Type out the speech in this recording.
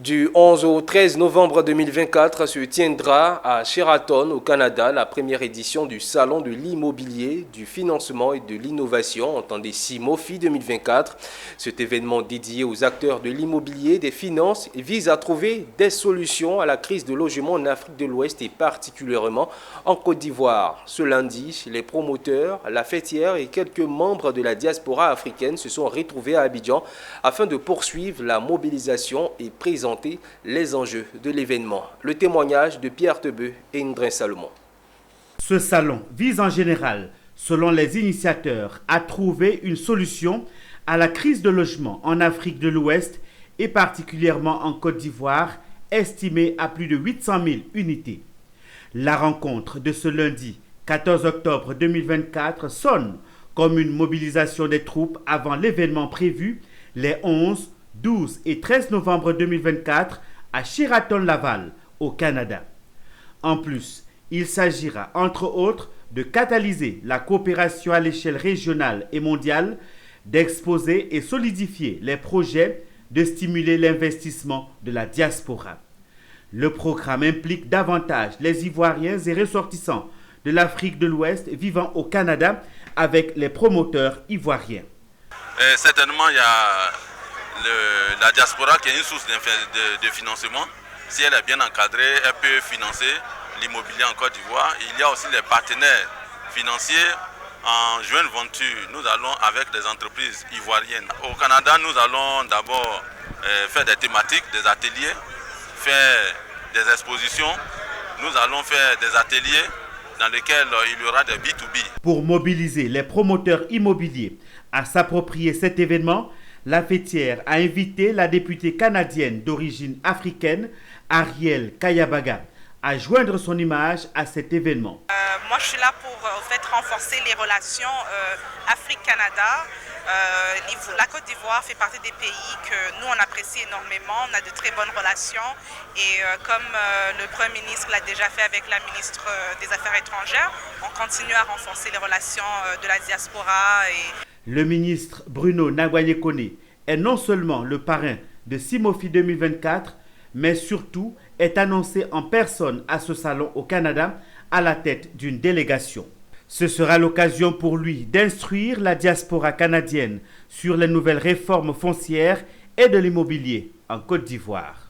Du 11 au 13 novembre 2024 se tiendra à Sheraton, au Canada, la première édition du Salon de l'immobilier, du financement et de l'innovation, entendez CIMOFI 2024. Cet événement dédié aux acteurs de l'immobilier, des finances, vise à trouver des solutions à la crise de logement en Afrique de l'Ouest et particulièrement en Côte d'Ivoire. Ce lundi, les promoteurs, la fêtière et quelques membres de la diaspora africaine se sont retrouvés à Abidjan afin de poursuivre la mobilisation et présenter les enjeux de l'événement. Le témoignage de Pierre Tebeu et Ndrin Salomon. Ce salon vise en général, selon les initiateurs, à trouver une solution à la crise de logement en Afrique de l'Ouest et particulièrement en Côte d'Ivoire, estimée à plus de 800 000 unités. La rencontre de ce lundi 14 octobre 2024 sonne comme une mobilisation des troupes avant l'événement prévu les 11, 12 et 13 novembre 2024 à Sheraton-Laval, au Canada. En plus, il s'agira, entre autres, de catalyser la coopération à l'échelle régionale et mondiale, d'exposer et solidifier les projets, de stimuler l'investissement de la diaspora. Le programme implique davantage les Ivoiriens et ressortissants de l'Afrique de l'Ouest vivant au Canada avec les promoteurs ivoiriens. Certainement, il y a la diaspora qui est une source de financement. Si elle est bien encadrée, elle peut financer l'immobilier en Côte d'Ivoire. Il y a aussi les partenaires financiers. En joint venture, nous allons avec des entreprises ivoiriennes. Au Canada, nous allons d'abord faire des thématiques, des ateliers, faire des expositions. Nous allons faire des ateliers dans lesquels il y aura des B2B. Pour mobiliser les promoteurs immobiliers à s'approprier cet événement, la fêtière a invité la députée canadienne d'origine africaine, Ariel Kayabaga, à joindre son image à cet événement. Moi, je suis là pour renforcer les relations Afrique-Canada. La Côte d'Ivoire fait partie des pays que nous, on apprécie énormément. On a de très bonnes relations. Et comme le Premier ministre l'a déjà fait avec la ministre des Affaires étrangères, on continue à renforcer les relations de la diaspora. Le ministre Bruno Nagwaye-Kone est non seulement le parrain de CIMOFI 2024, mais surtout est annoncé en personne à ce salon au Canada à la tête d'une délégation. Ce sera l'occasion pour lui d'instruire la diaspora canadienne sur les nouvelles réformes foncières et de l'immobilier en Côte d'Ivoire.